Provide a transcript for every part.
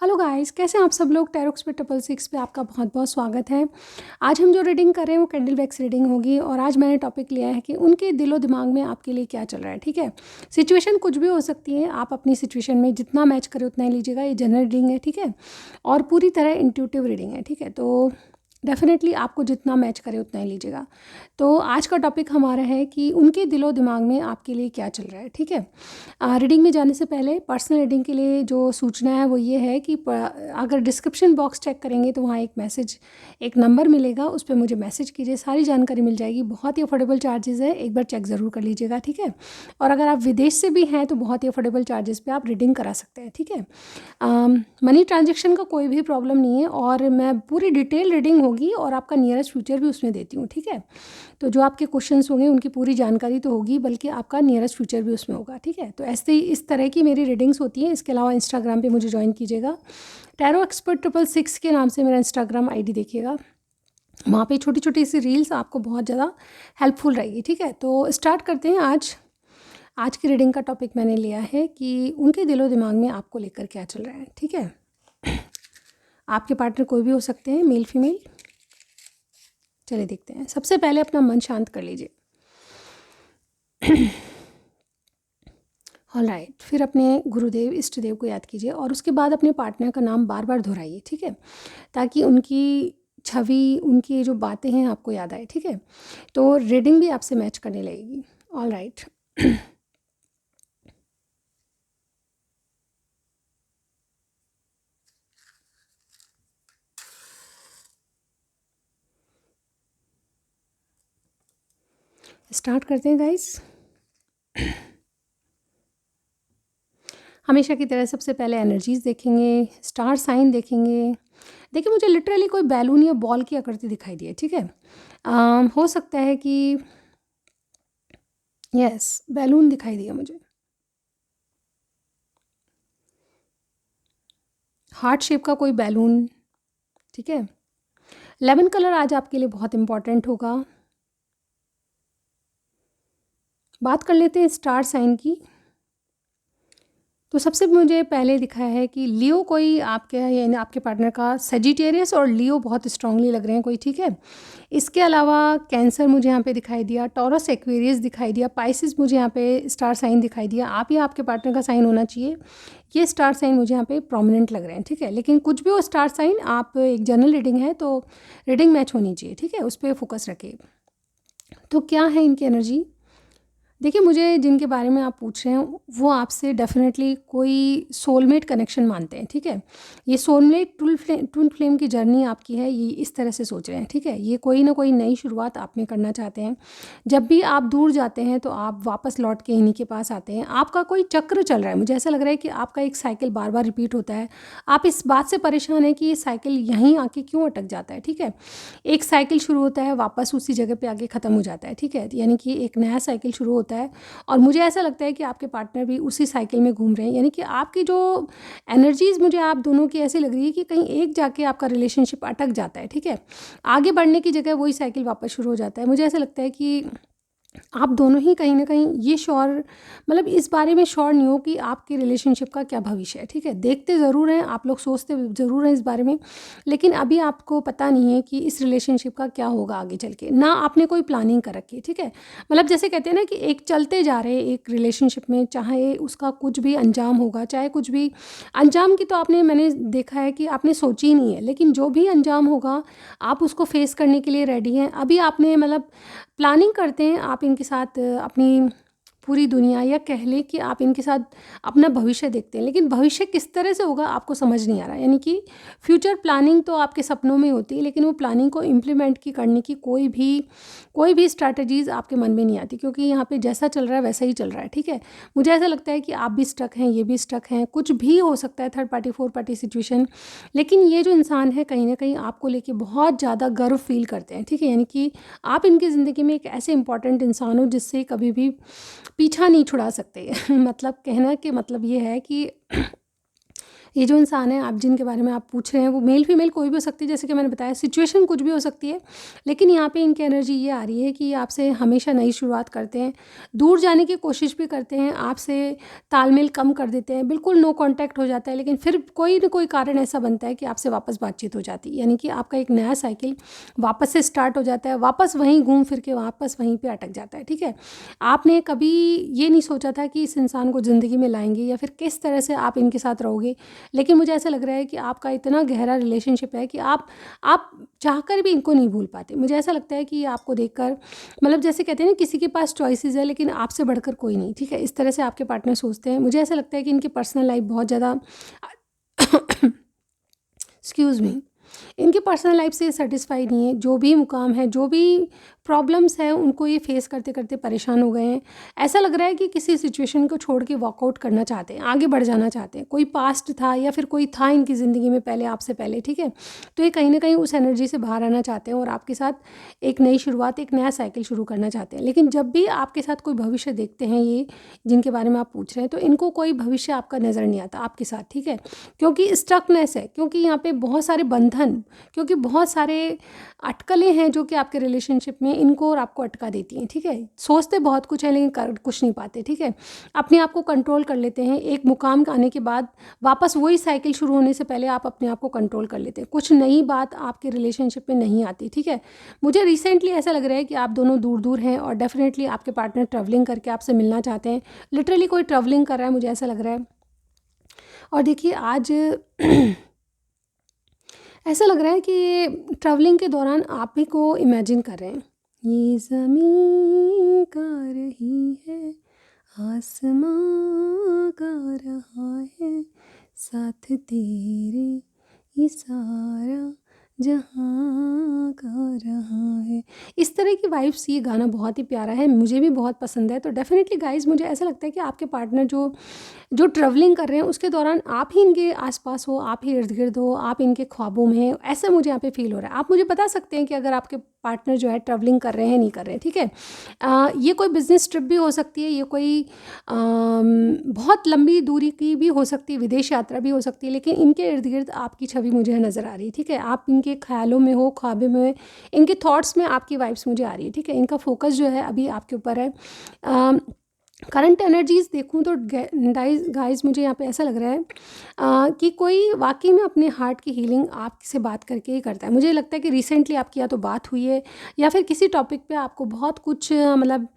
Hello guys, कैसे हैं आप सब लोग। टैरोक्स पे 666 पे आपका बहुत बहुत स्वागत है। आज हम जो रीडिंग कर रहे हैं वो कैंडल वैक्स रीडिंग होगी और आज मैंने टॉपिक लिया है कि उनके दिलो दिमाग में आपके लिए क्या चल रहा है। ठीक है, सिचुएशन कुछ भी हो सकती है, आप अपनी सिचुएशन में जितना मैच करें उतना ही लीजिएगा। ये जनरल रीडिंग है, ठीक है, और पूरी तरह इंट्यूटिव रीडिंग है। ठीक है, तो डेफिनेटली आपको जितना मैच करे उतना ही लीजिएगा। तो आज का टॉपिक हमारा है कि उनके दिलो दिमाग में आपके लिए क्या चल रहा है। ठीक है, रीडिंग में जाने से पहले पर्सनल रीडिंग के लिए जो सूचना है वो ये है कि अगर डिस्क्रिप्शन बॉक्स चेक करेंगे तो वहाँ एक मैसेज, एक नंबर मिलेगा, उस पर मुझे मैसेज कीजिए, सारी जानकारी मिल जाएगी। बहुत ही अफोर्डेबल चार्जेस है, एक बार चेक ज़रूर कर लीजिएगा। ठीक है, और अगर आप विदेश से भी हैं तो बहुत ही अफोर्डेबल चार्जेस पे आप रीडिंग करा सकते हैं। ठीक है, मनी ट्रांजेक्शन का कोई भी प्रॉब्लम नहीं है और मैं पूरी डिटेल रीडिंग होगी और आपका नियरेस्ट फ्यूचर भी उसमें देती हूँ। ठीक है, तो जो आपके क्वेश्चंस होंगे उनकी पूरी जानकारी तो होगी, बल्कि आपका नियरेस्ट फ्यूचर भी उसमें होगा। ठीक है, तो ऐसे ही इस तरह की मेरी रीडिंग्स होती हैं। इसके अलावा इंस्टाग्राम पे मुझे ज्वाइन कीजिएगा, टैरो एक्सपर्ट 666 के नाम से मेरा इंस्टाग्राम आईडी देखिएगा। वहाँ पे छोटी छोटी सी रील्स आपको बहुत ज़्यादा हेल्पफुल रहेगी। ठीक है, तो स्टार्ट करते हैं। आज की रीडिंग का टॉपिक मैंने लिया है कि उनके दिलो दिमाग में आपको लेकर क्या चल रहा है। ठीक है, आपके पार्टनर कोई भी हो सकते हैं, मेल फीमेल। चलिए देखते हैं। सबसे पहले अपना मन शांत कर लीजिए। ऑलराइट, फिर अपने गुरुदेव इष्ट देव को याद कीजिए और उसके बाद अपने पार्टनर का नाम बार बार दोहराइए। ठीक है, ताकि उनकी छवि, उनकी जो बातें हैं आपको याद आए। ठीक है, तो रीडिंग भी आपसे मैच करने लगेगी। ऑलराइट, स्टार्ट करते हैं गाइस। हमेशा की तरह सबसे पहले एनर्जीज देखेंगे, स्टार साइन देखेंगे। देखिए, मुझे लिटरली कोई बैलून या बॉल की आकृति दिखाई दी है। ठीक है, हो सकता है कि यस, बैलून दिखाई दिया मुझे, हार्ट शेप का कोई बैलून। ठीक है, लेमन कलर आज आपके लिए बहुत इंपॉर्टेंट होगा। बात कर लेते हैं स्टार साइन की। तो सबसे मुझे पहले दिखा है कि लियो कोई आपके, यानी आपके पार्टनर का सेजिटेरियस और लियो बहुत स्ट्रांगली लग रहे हैं कोई। ठीक है, इसके अलावा कैंसर मुझे यहाँ पे दिखाई दिया, टॉरस एक्वेरियस दिखाई दिया, पाइसिस मुझे यहाँ पे स्टार साइन दिखाई दिया। आप या आपके पार्टनर का साइन होना चाहिए। ये स्टार साइन मुझे यहाँ पे प्रोमिनेंट लग रहे हैं। ठीक है, लेकिन कुछ भी हो स्टार साइन, आप एक जनरल रीडिंग है तो रीडिंग मैच होनी चाहिए। ठीक है, उस पर फोकस रखिए। तो क्या है इनकी एनर्जी। देखिए, मुझे जिनके बारे में आप पूछ रहे हैं वो आपसे डेफिनेटली कोई सोलमेट कनेक्शन मानते हैं। ठीक है, ये सोलमेट ट्विन फ्लेम की जर्नी आपकी है, ये इस तरह से सोच रहे हैं। ठीक है, ये कोई ना कोई नई शुरुआत आप में करना चाहते हैं। जब भी आप दूर जाते हैं तो आप वापस लौट के इन्हीं के पास आते हैं। आपका कोई चक्र चल रहा है, मुझे ऐसा लग रहा है कि आपका एक साइकिल बार बार रिपीट होता है। आप इस बात से परेशान हैं कि ये साइकिल यहीं आके क्यों अटक जाता है। ठीक है, एक साइकिल शुरू होता है, वापस उसी जगह पे आके ख़त्म हो जाता है। ठीक है, यानी कि एक नया साइकिल शुरू होता है और मुझे ऐसा लगता है कि आपके पार्टनर भी उसी साइकिल में घूम रहे हैं। यानी कि आपकी जो एनर्जीज़ मुझे आप दोनों की ऐसी लग रही है कि कहीं एक जाके आपका रिलेशनशिप अटक जाता है। ठीक है, आगे बढ़ने की जगह वही साइकिल वापस शुरू हो जाता है। मुझे ऐसा लगता है कि आप दोनों ही कहीं न कहीं ये श्योर, मतलब इस बारे में श्योर नहीं हो कि आपके रिलेशनशिप का क्या भविष्य है। ठीक है, देखते ज़रूर हैं आप लोग, सोचते ज़रूर हैं इस बारे में, लेकिन अभी आपको पता नहीं है कि इस रिलेशनशिप का क्या होगा आगे चल के। ना आपने कोई प्लानिंग कर रखी है। ठीक है, मतलब जैसे कहते हैं ना कि एक चलते जा रहे हैं एक रिलेशनशिप में, चाहे उसका कुछ भी अंजाम होगा, चाहे कुछ भी अंजाम की तो आपने, मैंने देखा है कि आपने सोची ही नहीं है, लेकिन जो भी अंजाम होगा आप उसको फेस करने के लिए रेडी हैं। अभी आपने मतलब प्लानिंग करते हैं आप इनके साथ अपनी पूरी दुनिया, या कह लें कि आप इनके साथ अपना भविष्य देखते हैं, लेकिन भविष्य किस तरह से होगा आपको समझ नहीं आ रहा। यानी कि फ्यूचर प्लानिंग तो आपके सपनों में होती है, लेकिन वो प्लानिंग को इम्प्लीमेंट की करने की कोई भी स्ट्रैटेजीज़ आपके मन में नहीं आती, क्योंकि यहाँ पे जैसा चल रहा है वैसा ही चल रहा है। ठीक है, मुझे ऐसा लगता है कि आप भी स्टक हैं, ये भी स्टक हैं, कुछ भी हो सकता है, third party fourth party situation, लेकिन ये जो इंसान है कहीं ना कहीं आपको लेके बहुत ज़्यादा गर्व फील करते हैं। ठीक है, यानी कि आप इनकी ज़िंदगी में एक ऐसे इंपॉर्टेंट इंसान हो जिससे कभी भी पीछा नहीं छुड़ा सकते। मतलब कहना कि मतलब ये है कि ये जो इंसान है आप जिनके बारे में आप पूछ रहे हैं वो मेल फीमेल कोई भी हो सकती है, जैसे कि मैंने बताया सिचुएशन कुछ भी हो सकती है, लेकिन यहाँ पे इनकी एनर्जी ये आ रही है कि आपसे हमेशा नई शुरुआत करते हैं, दूर जाने की कोशिश भी करते हैं, आपसे तालमेल कम कर देते हैं, बिल्कुल नो कांटेक्ट हो जाता है, लेकिन फिर कोई ना कोई कारण ऐसा बनता है कि आपसे वापस बातचीत हो जाती है, यानी कि आपका एक नया साइकिल वापस से स्टार्ट हो जाता है, वापस वहीं घूम फिर के वापस वहीं पर अटक जाता है। ठीक है, आपने कभी ये नहीं सोचा था कि इस इंसान को ज़िंदगी में लाएंगे या फिर किस तरह से आप इनके साथ रहोगे, लेकिन मुझे ऐसा लग रहा है कि आपका इतना गहरा रिलेशनशिप है कि आप चाहकर भी इनको नहीं भूल पाते। मुझे ऐसा लगता है कि आपको देखकर मतलब जैसे कहते हैं ना किसी के पास चॉइसेस है लेकिन आपसे बढ़कर कोई नहीं। ठीक है, इस तरह से आपके पार्टनर सोचते हैं। मुझे ऐसा लगता है कि इनकी पर्सनल लाइफ बहुत ज़्यादा एक्सक्यूज़ मी, इनकी पर्सनल लाइफ से सेटिस्फाई नहीं है, जो भी मुकाम है, जो भी प्रॉब्लम्स हैं उनको ये फेस करते करते परेशान हो गए हैं। ऐसा लग रहा है कि किसी सिचुएशन को छोड़ के वॉकआउट करना चाहते हैं, आगे बढ़ जाना चाहते हैं। कोई पास्ट था या फिर कोई था इनकी ज़िंदगी में पहले आपसे पहले। ठीक है, तो ये कहीं ना कहीं उस एनर्जी से बाहर आना चाहते हैं और आपके साथ एक नई शुरुआत, एक नया साइकिल शुरू करना चाहते हैं। लेकिन जब भी आपके साथ कोई भविष्य देखते हैं ये जिनके बारे में आप पूछ रहे हैं, तो इनको कोई भविष्य आपका नज़र नहीं आता आपके साथ। ठीक है, क्योंकि स्ट्रकनेस है, क्योंकि यहाँ पे बहुत सारे बंधन, क्योंकि बहुत सारे अटकलें हैं जो कि आपके रिलेशनशिप में इनको और आपको अटका देती हैं। ठीक है, सोचते बहुत कुछ है लेकिन कर कुछ नहीं पाते। ठीक है, अपने आप को कंट्रोल कर लेते हैं, एक मुकाम आने के बाद वापस वही साइकिल शुरू होने से पहले आप अपने आप को कंट्रोल कर लेते हैं, कुछ नई बात आपके रिलेशनशिप में नहीं आती। ठीक है, मुझे रिसेंटली ऐसा लग रहा है कि आप दोनों दूर दूर हैं और डेफिनेटली आपके पार्टनर ट्रैवलिंग करके आपसे मिलना चाहते हैं। लिटरली कोई ट्रैवलिंग कर रहा है, मुझे ऐसा लग रहा है। और देखिए आज ऐसा लग रहा है कि ये ट्रैवलिंग के दौरान आप ही को इमेजिन कर रहे हैं, ये ज़मीं गा रही है, आसमां गा रहा है, साथ तेरे ये सारा जहाँ गा रहा है। इस तरह की वाइब्स, ये गाना बहुत ही प्यारा है, मुझे भी बहुत पसंद है। तो डेफिनेटली गाइज मुझे ऐसा लगता है कि आपके पार्टनर जो जो ट्रैवलिंग कर रहे हैं उसके दौरान आप ही इनके आसपास हो, आप ही इर्द गिर्द हो, आप इनके ख्वाबों में हैं, ऐसा मुझे यहाँ पे फील हो रहा है। आप मुझे बता सकते हैं कि अगर आपके पार्टनर जो है ट्रैवलिंग कर रहे हैं नहीं कर रहे हैं। ठीक है, ये कोई बिजनेस ट्रिप भी हो सकती है, ये कोई बहुत लंबी दूरी की भी हो सकती है, विदेश यात्रा भी हो सकती है, लेकिन इनके इर्द गिर्द आपकी छवि मुझे नज़र आ रही है। ठीक है, आप इनके ख्यालों में हो, ख्वाबों में, इनके थॉट्स में आपकी वाइब्स मुझे आ रही है। ठीक है, इनका फोकस जो है अभी आपके ऊपर है। करंट एनर्जीज़ देखूँ तो गाइज मुझे यहाँ पे ऐसा लग रहा है कि कोई वाकई में अपने हार्ट की हीलिंग आपसे बात करके ही करता है। मुझे लगता है कि रिसेंटली आपकी या तो बात हुई है या फिर किसी टॉपिक पे आपको बहुत कुछ मतलब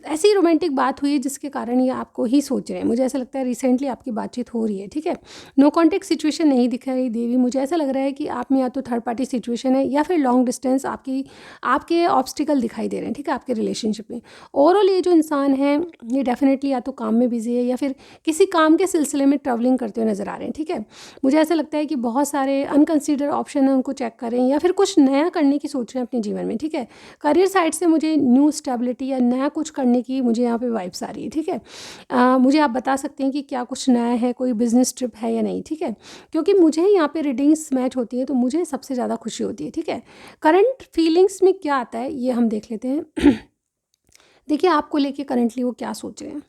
ऐसी रोमांटिक बात हुई है जिसके कारण ये आपको ही सोच रहे हैं। मुझे ऐसा लगता है रिसेंटली आपकी बातचीत हो रही है। ठीक है, नो कॉन्टेक्ट सिचुएशन नहीं दिखाई दे रही। मुझे ऐसा लग रहा है कि आप में या तो थर्ड पार्टी सिचुएशन है या फिर लॉन्ग डिस्टेंस आपके ऑब्स्टिकल दिखाई दे रहे हैं। ठीक है, आपके रिलेशनशिप में ओवरऑल ये जो इंसान है ये डेफिनेटली या तो काम में बिजी है या फिर किसी काम के सिलसिले में ट्रैवलिंग करते हुए नज़र आ रहे हैं। ठीक है, मुझे ऐसा लगता है कि बहुत सारे अनकंसिडर ऑप्शन हैं, उनको चेक करें या फिर कुछ नया करने की सोच रहे हैं अपने जीवन में। ठीक है, करियर साइड से मुझे न्यू स्टेबिलिटी या नया कुछ करने की मुझे यहाँ पे वाइब्स आ रही है। ठीक है, मुझे आप बता सकते हैं कि क्या कुछ नया है, कोई बिजनेस ट्रिप है या नहीं। ठीक है, क्योंकि मुझे यहाँ पे रीडिंग्स मैच होती है तो मुझे सबसे ज़्यादा खुशी होती है। ठीक है, करंट फीलिंग्स में क्या आता है ये हम देख लेते हैं। देखिए आपको लेके करंटली वो क्या सोच रहे हैं।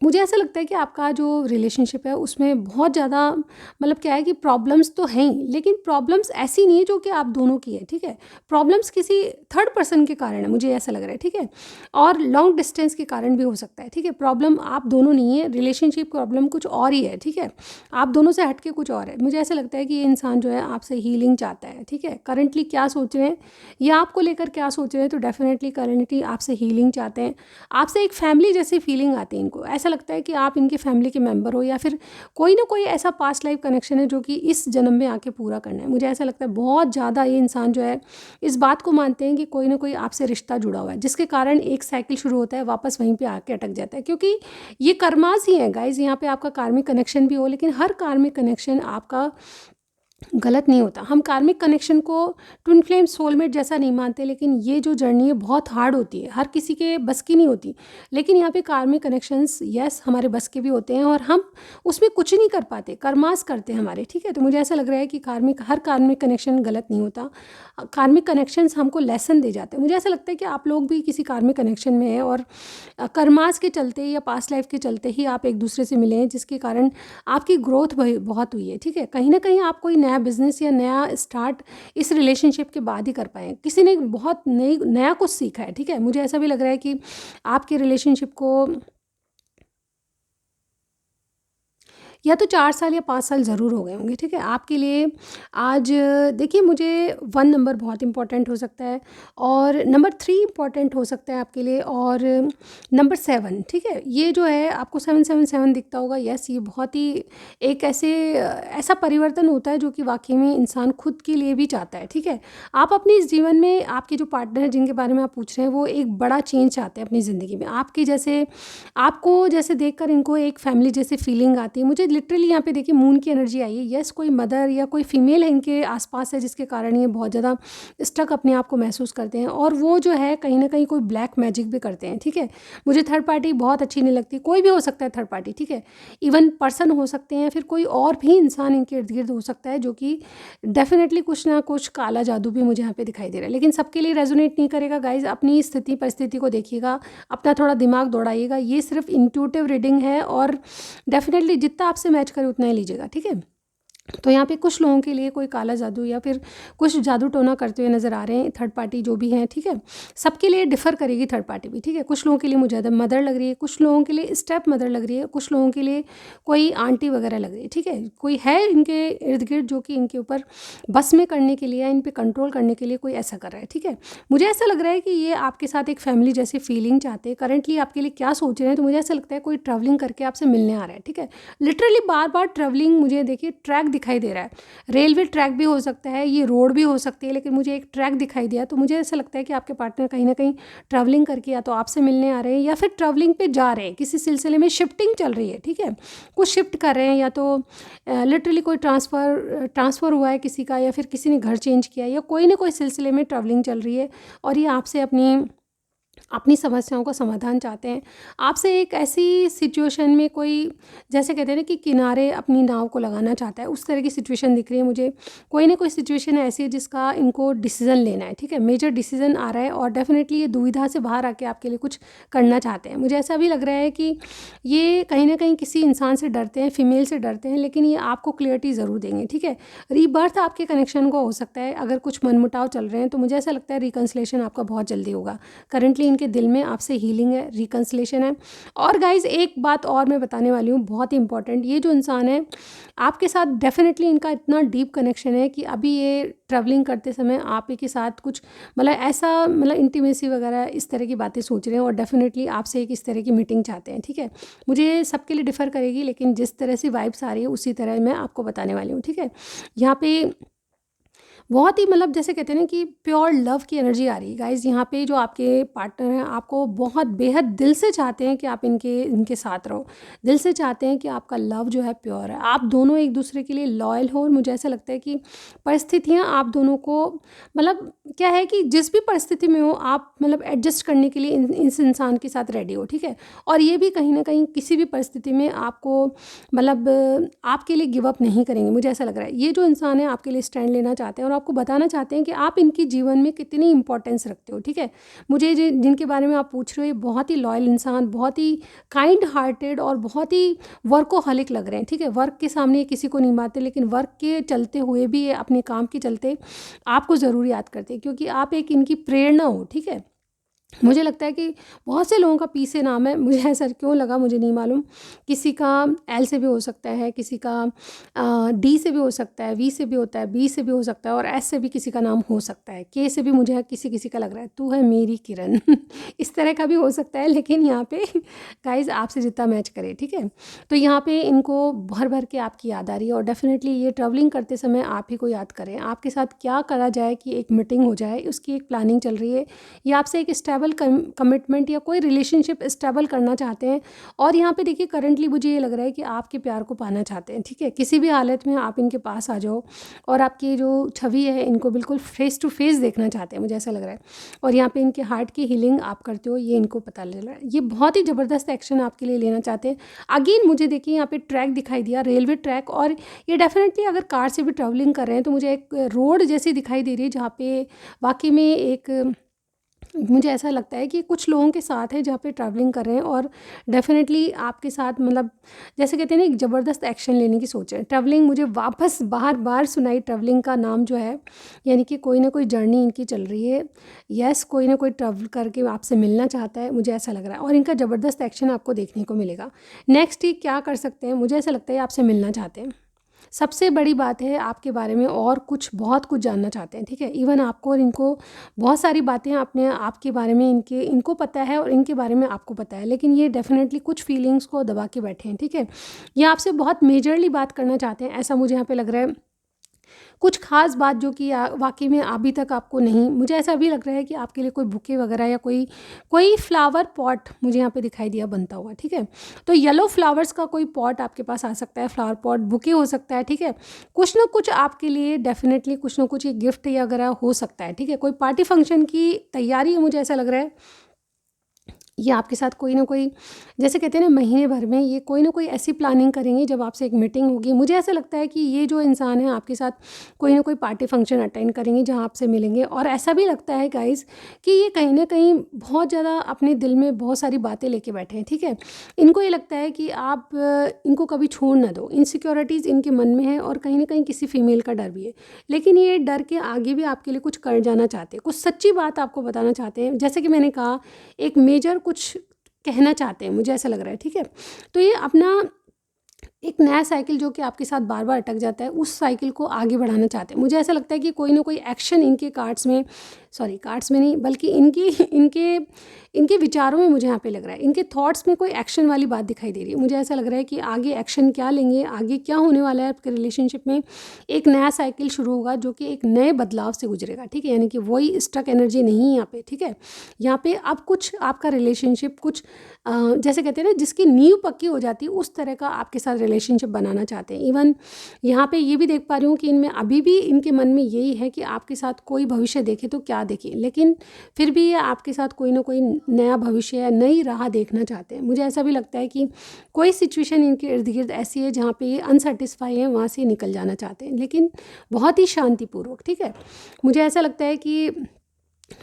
मुझे ऐसा लगता है कि आपका जो रिलेशनशिप है उसमें बहुत ज़्यादा मतलब क्या है कि प्रॉब्लम्स तो हैं ही, लेकिन प्रॉब्लम्स ऐसी नहीं है जो कि आप दोनों की है। ठीक है, प्रॉब्लम्स किसी थर्ड पर्सन के कारण है, मुझे ऐसा लग रहा है। ठीक है, और लॉन्ग डिस्टेंस के कारण भी हो सकता है। ठीक है, प्रॉब्लम आप दोनों नहीं है, रिलेशनशिप प्रॉब्लम कुछ और ही है। ठीक है, आप दोनों से हट के कुछ और है। मुझे ऐसा लगता है कि ये इंसान जो है आपसे हीलिंग चाहता है। ठीक है, करंटली क्या सोच रहे हैं या आपको लेकर क्या सोच रहे हैं, तो डेफिनेटली करंटली आपसे हीलिंग चाहते हैं, आपसे एक फैमिली जैसी फीलिंग आती है इनको। ऐसा लगता है कि आप इनके फैमिली के मेंबर हो या फिर कोई ना कोई ऐसा पास्ट लाइफ कनेक्शन है जो कि इस जन्म में आके पूरा करना है। मुझे ऐसा लगता है बहुत ज़्यादा ये इंसान जो है इस बात को मानते हैं कि कोई ना कोई आपसे रिश्ता जुड़ा हुआ है, जिसके कारण एक साइकिल शुरू होता है, वापस वहीं पे आके अटक जाता है। क्योंकि ये कर्मास ही है गाइज, यहाँ पे आपका कार्मिक कनेक्शन भी हो, लेकिन हर कार्मिक कनेक्शन आपका गलत नहीं होता। हम कार्मिक कनेक्शन को ट्विन फ्लेम सोलमेट जैसा नहीं मानते, लेकिन ये जो जर्नी है बहुत हार्ड होती है, हर किसी के बस की नहीं होती। लेकिन यहाँ पे कार्मिक कनेक्शंस यस हमारे बस के भी होते हैं और हम उसमें कुछ नहीं कर पाते, कर्मास करते हैं हमारे, ठीक है। तो मुझे ऐसा लग रहा है कि हर कार्मिक कनेक्शन गलत नहीं होता। कार्मिक कनेक्शंस हमको लेसन दे जाते हैं। मुझे ऐसा लगता है कि आप लोग भी किसी कार्मिक कनेक्शन में हैं और कर्मास के चलते या पास्ट लाइफ के चलते ही आप एक दूसरे से मिले हैं, जिसके कारण आपकी ग्रोथ बहुत हुई है, ठीक है। कहीं ना कहीं आप कोई नया बिजनेस या नया स्टार्ट इस रिलेशनशिप के बाद ही कर पाए, किसी ने बहुत नया कुछ सीखा है, ठीक है। मुझे ऐसा भी लग रहा है कि आपके रिलेशनशिप को या तो 4 साल या 5 साल ज़रूर हो गए होंगे, ठीक है। आपके लिए आज देखिए, मुझे 1 नंबर बहुत इम्पोर्टेंट हो सकता है और नंबर 3 इम्पोर्टेंट हो सकता है आपके लिए, और नंबर 7, ठीक है। ये जो है आपको 777 दिखता होगा, यस ये बहुत ही एक ऐसा परिवर्तन होता है जो कि वाक़ई में इंसान खुद के लिए भी चाहता है, ठीक है। आप अपने इस जीवन में आपके जो पार्टनर हैं जिनके बारे में आप पूछ रहे हैं, वो एक बड़ा चेंज चाहते हैं अपनी ज़िंदगी में। आपको जैसे देखकर इनको एक फैमिली जैसी फीलिंग आती है। मुझे लिटरली यहाँ पे देखिए मून की एनर्जी आई है, यस कोई मदर या कोई फीमेल है इनके आसपास है, जिसके कारण ये बहुत ज़्यादा स्टक अपने आप को महसूस करते हैं, और वो जो है कहीं ना कहीं कोई ब्लैक मैजिक भी करते हैं, ठीक है। मुझे थर्ड पार्टी बहुत अच्छी नहीं लगती, कोई भी हो सकता है थर्ड पार्टी, ठीक है। इवन पर्सन हो सकते हैं, फिर कोई और भी इंसान इनके इर्द गिर्द हो सकता है, जो कि डेफिनेटली कुछ ना कुछ काला जादू भी मुझे यहाँ पे दिखाई दे रहा है। लेकिन सबके लिए रेजोनेट नहीं करेगा गाइज। अपनी स्थिति परिस्थिति को देखिएगा, अपना थोड़ा दिमाग दौड़ाइएगा। ये सिर्फ इंट्यूटिव रीडिंग है और डेफिनेटली जितना आपसे मैच करे उतना ही लीजिएगा, ठीक है। तो यहाँ पे कुछ लोगों के लिए कोई काला जादू या फिर कुछ जादू टोना करते हुए नज़र आ रहे हैं थर्ड पार्टी जो भी हैं, ठीक है। सबके लिए डिफ़र करेगी थर्ड पार्टी भी, ठीक है। कुछ लोगों के लिए मुझे मदर लग रही है, कुछ लोगों के लिए स्टेप मदर लग रही है, कुछ लोगों के लिए कोई आंटी वगैरह लग रही है, ठीक है। कोई है इनके इर्द गिर्द जो कि इनके ऊपर बस में करने के लिए या इन पर कंट्रोल करने के लिए कोई ऐसा कर रहा है, ठीक है। मुझे ऐसा लग रहा है कि ये आपके साथ एक फैमिली जैसी फीलिंग चाहते हैं। करंटली आपके लिए क्या सोच रहे हैं, तो मुझे ऐसा लगता है कोई ट्रैवलिंग करके आपसे मिलने आ रहा है, ठीक है। लिटरली बार बार ट्रैवलिंग, मुझे देखिए ट्रैक दिखाई दे रहा है। रेलवे ट्रैक भी हो सकता है, ये रोड भी हो सकती है, लेकिन मुझे एक ट्रैक दिखाई दिया। तो मुझे ऐसा लगता है कि आपके पार्टनर कहीं ना कहीं ट्रैवलिंग करके या तो आपसे मिलने आ रहे हैं या फिर ट्रैवलिंग पे जा रहे हैं, किसी सिलसिले में शिफ्टिंग चल रही है, ठीक है। कुछ शिफ्ट कर रहे हैं, या तो लिटरली कोई ट्रांसफ़र हुआ है किसी का, या फिर किसी ने घर चेंज किया, या कोई ना कोई सिलसिले में ट्रैवलिंग चल रही है और ये आपसे अपनी समस्याओं का समाधान चाहते हैं। आपसे एक ऐसी सिचुएशन में कोई, जैसे कहते हैं ना कि किनारे अपनी नाव को लगाना चाहता है, उस तरह की सिचुएशन दिख रही है मुझे। कोई ना कोई सिचुएशन ऐसी है जिसका इनको डिसीज़न लेना है, ठीक है। मेजर डिसीज़न आ रहा है और डेफिनेटली ये दुविधा से बाहर आके आपके लिए कुछ करना चाहते हैं। मुझे ऐसा भी लग रहा है कि ये कहीं ना कहीं किसी इंसान से डरते हैं, फीमेल से डरते हैं, लेकिन ये आपको क्लियरिटी ज़रूर देंगे, ठीक है। रीबर्थ आपके कनेक्शन को हो सकता है। अगर कुछ मनमुटाव चल रहे हैं तो मुझे ऐसा लगता है रिकन्सिलेशन आपका बहुत जल्दी होगा। करंटली इनके दिल में आपसे हीलिंग है, रिकन्सिलेशन है। और गाइज एक बात और मैं बताने वाली हूँ बहुत ही इंपॉर्टेंट, ये जो इंसान है आपके साथ डेफिनेटली इनका इतना डीप कनेक्शन है कि अभी ये ट्रैवलिंग करते समय आप ही के साथ कुछ इंटीमेसी वगैरह इस तरह की बातें सोच रहे हैं और डेफिनेटली आपसे एक इस तरह की मीटिंग चाहते हैं, ठीक है। मुझे सबके लिए डिफ़र करेगी, लेकिन जिस तरह से वाइब्स आ रही है उसी तरह मैं आपको बताने वाली हूँ, ठीक है। यहाँ पे बहुत ही जैसे कहते हैं ना कि प्योर लव की एनर्जी आ रही है गाइज। यहाँ पे जो आपके पार्टनर हैं आपको बहुत बेहद दिल से चाहते हैं कि आप इनके साथ रहो, दिल से चाहते हैं कि आपका लव जो है प्योर है, आप दोनों एक दूसरे के लिए लॉयल हो। और मुझे ऐसा लगता है कि परिस्थितियाँ आप दोनों को क्या है कि जिस भी परिस्थिति में हो आप एडजस्ट करने के लिए इस इंसान के साथ रेडी हो, ठीक है। और ये भी कहीं ना कहीं किसी भी परिस्थिति में आपको आपके लिए गिव अप नहीं करेंगे। मुझे ऐसा लग रहा है ये जो इंसान है आपके लिए स्टैंड लेना चाहते हैं और आपको बताना चाहते हैं कि आप इनकी जीवन में कितनी इंपॉर्टेंस रखते हो, ठीक है। मुझे जिनके बारे में आप पूछ रहे हो ये बहुत ही लॉयल इंसान, बहुत ही काइंड हार्टेड और बहुत ही वर्कोहॉलिक लग रहे हैं, ठीक है। वर्क के सामने ये किसी को नहीं मारते, लेकिन वर्क के चलते हुए भी ये अपने काम के चलते आपको ज़रूर याद करते हैं, क्योंकि आप एक इनकी प्रेरणा हो, ठीक है। मुझे लगता है कि बहुत से लोगों का पी से नाम है, मुझे ऐसा क्यों लगा मुझे नहीं मालूम। किसी का एल से भी हो सकता है, किसी का डी से भी हो सकता है, वी से भी होता है, बी से भी हो सकता है और एस से भी किसी का नाम हो सकता है, के से भी मुझे किसी किसी का लग रहा है तू है मेरी किरण इस तरह का भी हो सकता है। लेकिन यहाँ पे गाइज आपसे जितना मैच करे, ठीक है। तो यहाँ पे इनको भर भर के आपकी याद आ रही है और डेफिनेटली ये ट्रैवलिंग करते समय आप ही को याद करें। आपके साथ क्या करा जाए कि एक मीटिंग हो जाए, उसकी एक प्लानिंग चल रही है। ये आपसे एक स्टेबल स्टेबल कमिटमेंट या कोई रिलेशनशिप स्टेबल करना चाहते हैं। और यहाँ पे देखिए करंटली मुझे ये लग रहा है कि आपके प्यार को पाना चाहते हैं, ठीक है। किसी भी हालत में आप इनके पास आ जाओ और आपकी जो छवि है इनको बिल्कुल फेस टू फेस देखना चाहते हैं, मुझे ऐसा लग रहा है। और यहाँ पे इनके हार्ट की हीलिंग आप करते हो, ये इनको पता लग रहा है। ये बहुत ही ज़बरदस्त एक्शन आपके लिए लेना चाहते हैं। अगेन मुझे देखिए यहाँ पे ट्रैक दिखाई दिया, रेलवे ट्रैक, और ये डेफिनेटली अगर कार से भी ट्रैवलिंग कर रहे हैं तो मुझे एक रोड जैसी दिखाई दे रही है, जहाँ पे वाकई में एक, मुझे ऐसा लगता है कि कुछ लोगों के साथ है जहाँ पे ट्रैवलिंग कर रहे हैं और डेफिनेटली आपके साथ, मतलब जैसे कहते हैं ना, एक ज़बरदस्त एक्शन लेने की सोच है। ट्रैवलिंग मुझे वापस बार बार सुनाई ट्रैवलिंग का नाम जो है, यानी कि कोई ना कोई जर्नी इनकी चल रही है। यस, कोई ना कोई ट्रैवल करके आपसे मिलना चाहता है, मुझे ऐसा लग रहा है, और इनका ज़बरदस्त एक्शन आपको देखने को मिलेगा। नेक्स्ट ही क्या कर सकते हैं, मुझे ऐसा लगता है आपसे मिलना चाहते हैं। सबसे बड़ी बात है आपके बारे में और कुछ, बहुत कुछ जानना चाहते हैं, ठीक है। इवन आपको और इनको बहुत सारी बातें अपने आपके बारे में इनको पता है और इनके बारे में आपको पता है, लेकिन ये डेफिनेटली कुछ फीलिंग्स को दबा के बैठे हैं, ठीक है। ये आपसे बहुत मेजरली बात करना चाहते हैं, ऐसा मुझे यहाँ पे लग रहा है। कुछ ख़ास बात जो कि वाक़ई में अभी तक आपको नहीं, मुझे ऐसा भी लग रहा है कि आपके लिए कोई बुके वगैरह या कोई कोई फ्लावर पॉट मुझे यहाँ पे दिखाई दिया बनता हुआ, ठीक है। तो येलो फ्लावर्स का कोई पॉट आपके पास आ सकता है, फ्लावर पॉट, बुके हो सकता है, ठीक है। कुछ ना कुछ आपके लिए डेफिनेटली कुछ ना कुछ एक गिफ्ट या वगैरह हो सकता है, ठीक है। कोई पार्टी फंक्शन की तैयारी है, मुझे ऐसा लग रहा है। ये आपके साथ कोई ना कोई, जैसे कहते हैं ना, महीने भर में ये कोई ना कोई ऐसी प्लानिंग करेंगे जब आपसे एक मीटिंग होगी। मुझे ऐसा लगता है कि ये जो इंसान है आपके साथ कोई ना कोई पार्टी फंक्शन अटेंड करेंगे जहाँ आपसे मिलेंगे। और ऐसा भी लगता है गाइस कि ये कहीं ना कहीं बहुत ज़्यादा अपने दिल में बहुत सारी बातें लेके बैठे हैं, ठीक है। इनको ये लगता है कि आप इनको कभी छोड़ ना दो। इनसिक्योरिटीज़ इनके मन में है और कहीं ना कहीं किसी फीमेल का डर भी है, लेकिन ये डर के आगे भी आपके लिए कुछ कर जाना चाहते हैं, कुछ सच्ची बात आपको बताना चाहते हैं। जैसे कि मैंने कहा, एक मेजर कुछ कहना चाहते हैं, मुझे ऐसा लग रहा है, ठीक है। तो ये अपना एक नया साइकिल जो कि आपके साथ बार बार अटक जाता है, उस साइकिल को आगे बढ़ाना चाहते हैं। मुझे ऐसा लगता है कि कोई ना कोई एक्शन इनके कार्ड्स में, सॉरी कार्ड्स में नहीं, बल्कि इनकी इनके इनके विचारों में मुझे यहाँ पे लग रहा है, इनके थॉट्स में कोई एक्शन वाली बात दिखाई दे रही है। मुझे ऐसा लग रहा है कि आगे एक्शन क्या लेंगे, आगे क्या होने वाला है आपके रिलेशनशिप में। एक नया साइकिल शुरू होगा जो कि एक नए बदलाव से गुजरेगा, ठीक है। यानी कि वही स्टक एनर्जी नहीं है यहाँ पे, ठीक है। यहाँ पे अब कुछ आपका रिलेशनशिप कुछ जैसे कहते हैं ना, जिसकी नींव पक्की हो जाती है, उस तरह का आपके साथ रिलेशनशिप बनाना चाहते हैं। इवन यहाँ पे ये भी देख पा रही हूँ कि इनमें अभी भी इनके मन में यही है कि आपके साथ कोई भविष्य देखे तो क्या देखे, लेकिन फिर भी ये आपके साथ कोई ना कोई नया भविष्य या नई राह देखना चाहते हैं। मुझे ऐसा भी लगता है कि कोई सिचुएशन इनके इर्द गिर्द ऐसी है जहाँ पे ये अनसेटिस्फाई है, वहाँ से निकल जाना चाहते हैं, लेकिन बहुत ही शांतिपूर्वक, ठीक है। मुझे ऐसा लगता है कि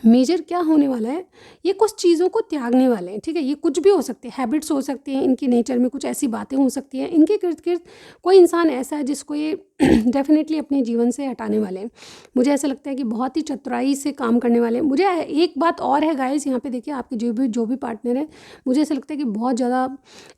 मेजर क्या होने वाला है, ये कुछ चीज़ों को त्यागने वाले हैं, ठीक है। ये कुछ भी हो सकते हैं, हैबिट्स हो सकती हैं, इनकी नेचर में कुछ ऐसी बातें हो सकती हैं, इनके इर्द गिर्द कोई इंसान ऐसा है जिसको ये डेफिनेटली अपने जीवन से हटाने वाले हैं। मुझे ऐसा लगता है कि बहुत ही चतुराई से काम करने वाले हैं। मुझे एक बात और है गाइस, यहाँ पे देखिए आपके जो भी पार्टनर है, मुझे ऐसा लगता है कि बहुत ज़्यादा,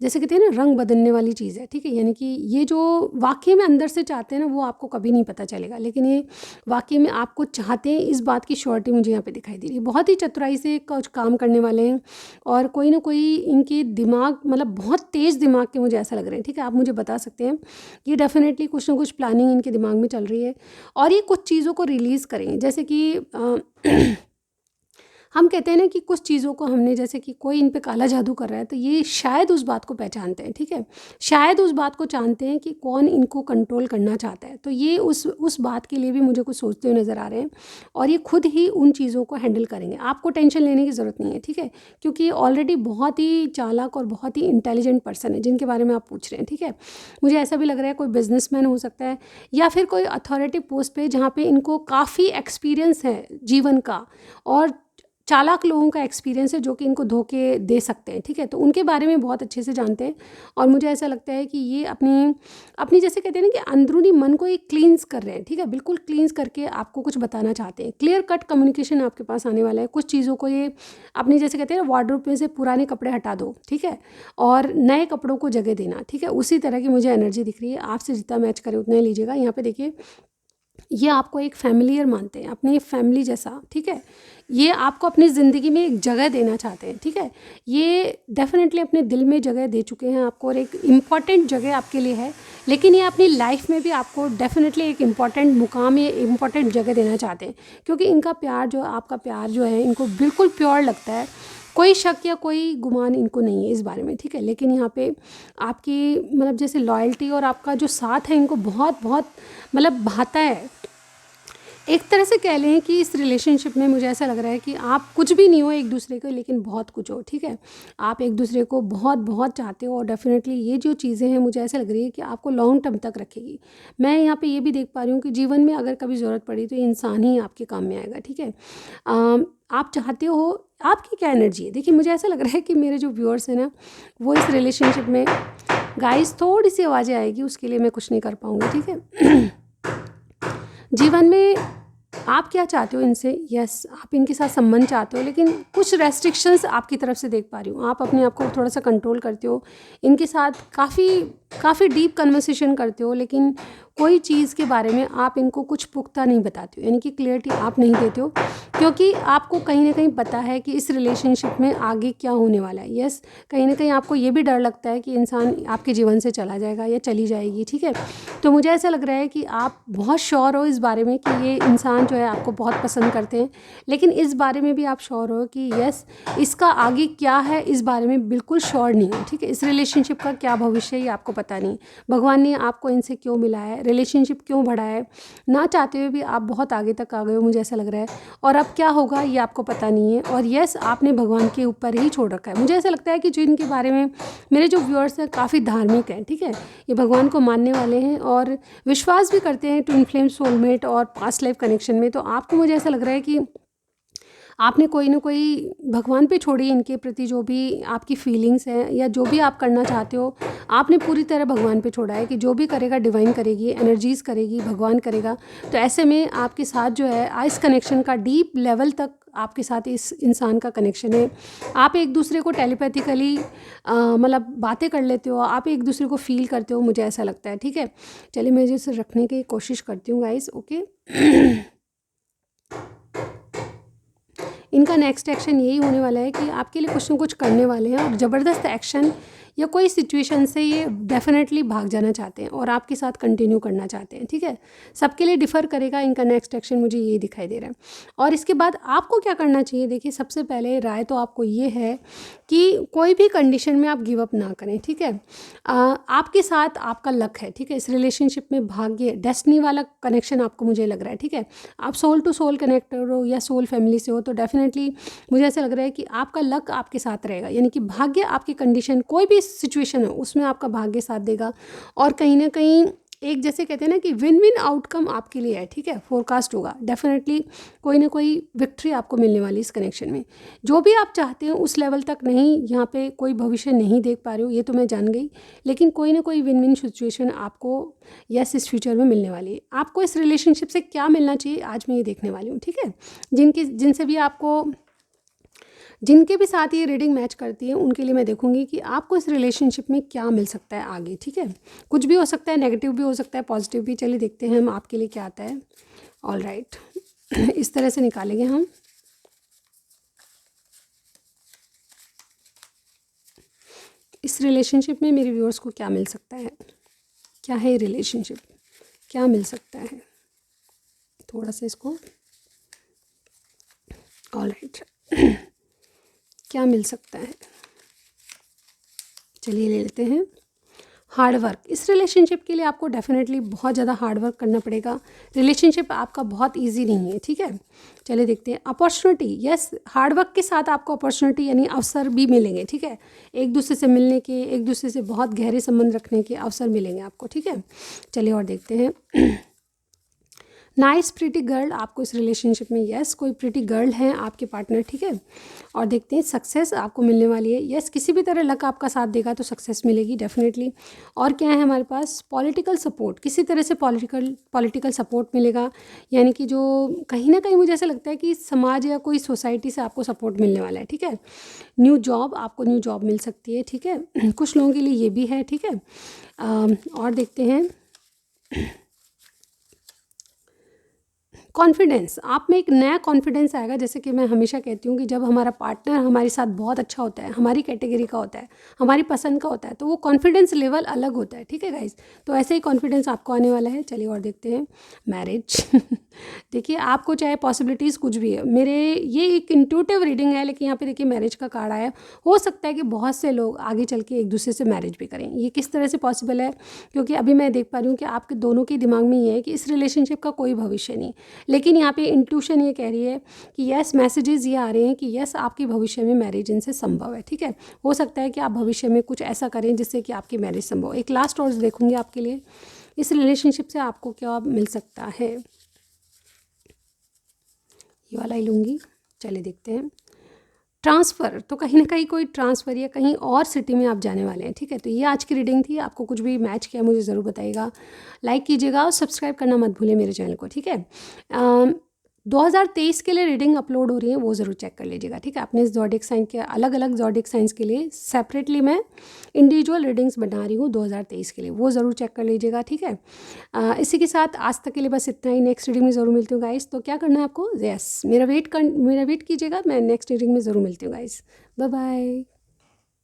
जैसे कहते हैं ना, रंग बदलने वाली चीज़ है, ठीक है। यानी कि ये जो वाकई में अंदर से चाहते हैं ना, वो आपको कभी नहीं पता चलेगा, लेकिन ये वाकई में आपको चाहते हैं, इस बात की श्योरिटी मुझे यहाँ पे दिखाई दे रही है। बहुत ही चतुराई से कुछ काम करने वाले हैं और कोई ना कोई इनके दिमाग, मतलब बहुत तेज़ दिमाग के मुझे ऐसा लग रहे हैं, ठीक है। आप मुझे बता सकते हैं, ये डेफिनेटली कुछ ना कुछ प्लानिंग इनके दिमाग में चल रही है और ये कुछ चीज़ों को रिलीज़ करेंगे। जैसे कि हम कहते हैं ना कि कुछ चीज़ों को हमने, जैसे कि कोई इन पे काला जादू कर रहा है, तो ये शायद उस बात को पहचानते हैं, ठीक है। शायद उस बात को जानते हैं कि कौन इनको कंट्रोल करना चाहता है, तो ये उस बात के लिए भी मुझे कुछ सोचते हुए नज़र आ रहे हैं और ये खुद ही उन चीज़ों को हैंडल करेंगे। आपको टेंशन लेने की ज़रूरत नहीं है, ठीक है, क्योंकि ये ऑलरेडी बहुत ही चालाक और बहुत ही इंटेलिजेंट पर्सन है जिनके बारे में आप पूछ रहे हैं, ठीक है। मुझे ऐसा भी लग रहा है कोई बिजनेसमैन हो सकता है या फिर कोई अथॉरिटी पोस्ट पे जहाँ पे इनको काफ़ी एक्सपीरियंस है जीवन का और चालाक लोगों का एक्सपीरियंस है जो कि इनको धोखे दे सकते हैं, ठीक है। तो उनके बारे में बहुत अच्छे से जानते हैं और मुझे ऐसा लगता है कि ये अपनी अपनी जैसे कहते हैं ना कि अंदरूनी मन को एक क्लींस कर रहे हैं, ठीक है। बिल्कुल क्लींस करके आपको कुछ बताना चाहते हैं। क्लियर कट कम्युनिकेशन आपके पास आने वाला है। कुछ चीज़ों को ये अपनी, जैसे कहते हैं ना, वार्डरोब में से पुराने कपड़े हटा दो, ठीक है, और नए कपड़ों को जगह देना, ठीक है। उसी तरह की मुझे एनर्जी दिख रही है। आपसे जितना मैच करे उतना ही लीजिएगा। यहाँ पे देखिए ये आपको एक फ़ैमिलियर मानते हैं, अपनी फैमिली जैसा, ठीक है? ये आपको अपनी ज़िंदगी में एक जगह देना चाहते हैं, ठीक है? ये डेफ़िनेटली अपने दिल में जगह दे चुके हैं आपको और एक इम्पॉर्टेंट जगह आपके लिए है, लेकिन ये अपनी लाइफ़ में भी आपको डेफ़िनेटली एक इम्पॉर्टेंट मुकाम या इम्पॉर्टेंट जगह देना चाहते हैं, क्योंकि इनका प्यार जो आपका प्यार जो है इनको बिल्कुल प्योर लगता है। कोई शक या कोई गुमान इनको नहीं है इस बारे में, ठीक है? लेकिन यहाँ पे आपकी मतलब जैसे लॉयल्टी और आपका जो साथ है इनको बहुत-बहुत मतलब भाता है। एक तरह से कह लें कि इस रिलेशनशिप में मुझे ऐसा लग रहा है कि आप कुछ भी नहीं हो एक दूसरे के, लेकिन बहुत कुछ हो, ठीक है? आप एक दूसरे को बहुत बहुत चाहते हो और डेफ़िनेटली ये जो चीज़ें हैं मुझे ऐसा लग रही है कि आपको लॉन्ग टर्म तक रखेगी। मैं यहाँ पे ये भी देख पा रही हूँ कि जीवन में अगर कभी ज़रूरत पड़ी तो ये इंसान ही आपके काम में आएगा, ठीक है? आप चाहते हो, आपकी क्या एनर्जी है? देखिए मुझे ऐसा लग रहा है कि मेरे जो व्यूअर्स हैं ना, वो इस रिलेशनशिप में, गाइस थोड़ी सी आवाज़ें आएगी, उसके लिए मैं कुछ नहीं कर पाऊँगी, ठीक है? जीवन में आप क्या चाहते हो इनसे? यस, आप इनके साथ संबंध चाहते हो, लेकिन कुछ रेस्ट्रिक्शंस आपकी तरफ से देख पा रही हूँ। आप अपने आप को थोड़ा सा कंट्रोल करते हो, इनके साथ काफ़ी काफ़ी डीप कन्वर्सेशन करते हो, लेकिन कोई चीज़ के बारे में आप इनको कुछ पुख्ता नहीं बताते हो, यानी कि क्लियरिटी आप नहीं देते हो, क्योंकि आपको कहीं ना कहीं पता है कि इस रिलेशनशिप में आगे क्या होने वाला है। यस, कहीं ना कहीं आपको ये भी डर लगता है कि इंसान आपके जीवन से चला जाएगा या चली जाएगी, ठीक है? तो मुझे ऐसा लग रहा है कि आप बहुत श्योर हो इस बारे में कि ये इंसान जो है आपको बहुत पसंद करते हैं, लेकिन इस बारे में भी आप श्योर हो कि यस, इसका आगे क्या है इस बारे में बिल्कुल श्योर नहीं है, ठीक है? इस रिलेशनशिप का क्या भविष्य है ये आपको पता नहीं। भगवान ने आपको इनसे क्यों मिला है, रिलेशनशिप क्यों बढ़ा है, ना चाहते हुए भी आप बहुत आगे तक आ गए हो मुझे ऐसा लग रहा है, और अब क्या होगा ये आपको पता नहीं है। और यस, आपने भगवान के ऊपर ही छोड़ रखा है। मुझे ऐसा लगता है कि जो इनके बारे में मेरे जो व्यूअर्स हैं काफ़ी धार्मिक हैं, ठीक है? ये भगवान को मानने वाले हैं और विश्वास भी करते हैं ट्विन फ्लेम, सोलमेट और पास्ट लाइफ कनेक्शन में। तो आपको मुझे ऐसा लग रहा है कि आपने कोई ना कोई भगवान पे छोड़ी इनके प्रति जो भी आपकी फीलिंग्स हैं या जो भी आप करना चाहते हो, आपने पूरी तरह भगवान पे छोड़ा है कि जो भी करेगा डिवाइन करेगी, एनर्जीज़ करेगी, भगवान करेगा। तो ऐसे में आपके साथ जो है इस कनेक्शन का डीप लेवल तक आपके साथ इस इंसान का कनेक्शन है। आप एक दूसरे को टेलीपैथिकली मतलब बातें कर लेते हो, आप एक दूसरे को फील करते हो, मुझे ऐसा लगता है, ठीक है? चलिए मैं इसे रखने की कोशिश करती हूँ गाइस, ओके? इनका नेक्स्ट एक्शन यही होने वाला है कि आपके लिए कुछ ना कुछ करने वाले हैं और ज़बरदस्त एक्शन या कोई सिचुएशन से ये डेफिनेटली भाग जाना चाहते हैं और आपके साथ कंटिन्यू करना चाहते हैं, ठीक है? सबके लिए डिफ़र करेगा इनका नेक्स्ट एक्शन, मुझे ये दिखाई दे रहा है। और इसके बाद आपको क्या करना चाहिए? देखिए सबसे पहले राय तो आपको ये है कि कोई भी कंडीशन में आप गिव अप ना करें, ठीक है? आपके साथ आपका लक है, ठीक है? इस रिलेशनशिप में भाग्य, डेस्टिनी वाला कनेक्शन आपको मुझे लग रहा है, ठीक है? आप सोल टू सोल कनेक्टर हो या सोल फैमिली से हो तो डेफिनेटली मुझे ऐसा लग रहा है कि आपका लक आपके साथ रहेगा, यानी कि भाग्य आपकी कंडीशन कोई भी सिचुएशन हो उसमें आपका भाग्य साथ देगा। और कहीं ना कहीं एक जैसे कहते हैं ना कि विन विन आउटकम आपके लिए है, ठीक है? फोरकास्ट होगा डेफिनेटली, कोई ना कोई विक्ट्री आपको मिलने वाली इस कनेक्शन में। जो भी आप चाहते हैं उस लेवल तक नहीं, यहाँ पे कोई भविष्य नहीं देख पा रही हूँ, ये तो मैं जान गई, लेकिन कोई ना कोई विन विन सिचुएशन आपको यस इस फ्यूचर में मिलने वाली है। आपको इस रिलेशनशिप से क्या मिलना चाहिए आज मैं ये देखने वाली हूँ, ठीक है? जिनसे भी आपको, जिनके भी साथ ये रीडिंग मैच करती है उनके लिए मैं देखूंगी कि आपको इस रिलेशनशिप में क्या मिल सकता है आगे, ठीक है? कुछ भी हो सकता है, नेगेटिव भी हो सकता है, पॉजिटिव भी। चलिए देखते हैं हम आपके लिए क्या आता है। ऑल राइट, इस तरह से निकालेंगे हम। इस रिलेशनशिप में मेरे व्यूअर्स को क्या मिल सकता है, क्या है ये रिलेशनशिप, क्या मिल सकता है? थोड़ा सा इसको, ऑल राइट, क्या मिल सकता है? चलिए ले लेते हैं। हार्ड वर्क, इस रिलेशनशिप के लिए आपको डेफिनेटली बहुत ज़्यादा हार्ड वर्क करना पड़ेगा। रिलेशनशिप आपका बहुत इजी नहीं है, ठीक है? चलिए देखते हैं। अपॉर्चुनिटी, यस, हार्ड वर्क के साथ आपको अपॉर्चुनिटी यानी अवसर भी मिलेंगे, ठीक है? एक दूसरे से मिलने के, एक दूसरे से बहुत गहरे संबंध रखने के अवसर मिलेंगे आपको, ठीक है? चलिए और देखते हैं। नाइस प्रीटी गर्ल आपको इस रिलेशनशिप में, यस कोई प्रीटी गर्ल है आपके पार्टनर, ठीक है? और देखते हैं सक्सेस आपको मिलने वाली है। यस, किसी भी तरह लक आपका साथ देगा तो सक्सेस मिलेगी डेफिनेटली। और क्या है हमारे पास? पॉलिटिकल सपोर्ट, किसी तरह से पॉलिटिकल सपोर्ट मिलेगा, यानी कि जो कहीं ना कहीं मुझे ऐसा लगता है कि समाज या कोई सोसाइटी से आपको सपोर्ट मिलने वाला है, ठीक है? न्यू जॉब, आपको न्यू जॉब मिल सकती है, ठीक है? कुछ लोगों के लिए ये भी है, ठीक है? और देखते हैं। कॉन्फिडेंस, आप में एक नया कॉन्फिडेंस आएगा। जैसे कि मैं हमेशा कहती हूँ कि जब हमारा पार्टनर हमारे साथ बहुत अच्छा होता है, हमारी कैटेगरी का होता है, हमारी पसंद का होता है, तो वो कॉन्फिडेंस लेवल अलग होता है। ठीक है गाइस, तो ऐसे ही कॉन्फिडेंस आपको आने वाला है। चलिए और देखते हैं मैरिज। देखिए आपको चाहे पॉसिबिलिटीज़ कुछ भी है, मेरे ये एक इंट्यूटिव रीडिंग है, लेकिन यहाँ पे देखिए मैरिज का कार्ड आया। हो सकता है कि बहुत से लोग आगे चल के एक दूसरे से मैरिज भी करें। ये किस तरह से पॉसिबल है, क्योंकि अभी मैं देख पा रही हूँ कि आपके दोनों के दिमाग में ये है कि इस रिलेशनशिप का कोई भविष्य नहीं, लेकिन यहाँ पे इंट्यूशन ये कह रही है कि यस, मैसेजेस ये आ रहे हैं कि यस, आपकी भविष्य में मैरिज इनसे संभव है। ठीक है, हो सकता है कि आप भविष्य में कुछ ऐसा करें जिससे कि आपकी मैरिज संभव हो। एक लास्ट और देखूंगी आपके लिए, इस रिलेशनशिप से आपको क्या मिल सकता है। ये वाला ही लूँगी। चलिए देखते हैं। ट्रांसफ़र, तो कहीं ना कहीं कोई ट्रांसफ़र या कहीं और सिटी में आप जाने वाले हैं। ठीक है, तो ये आज की रीडिंग थी। आपको कुछ भी मैच किया मुझे ज़रूर बताइएगा, लाइक कीजिएगा और सब्सक्राइब करना मत भूलिए मेरे चैनल को। ठीक है, 2023 के लिए रीडिंग अपलोड हो रही है, वो ज़रूर चेक कर लीजिएगा। ठीक है, अपने ज़ोडिएक साइन के अलग अलग ज़ोडिएक साइंस के लिए सेपरेटली मैं इंडिविजुअल रीडिंग्स बना रही हूँ 2023 के लिए, वो ज़रूर चेक कर लीजिएगा। ठीक है, इसी के साथ आज तक के लिए बस इतना ही। नेक्स्ट रीडिंग में ज़रूर मिलती हूँ गाइस। तो क्या करना है आपको, यस, मेरा वेट कीजिएगा, मैं नेक्स्ट रीडिंग में ज़रूर मिलती हूँ गाइस। Bye bye.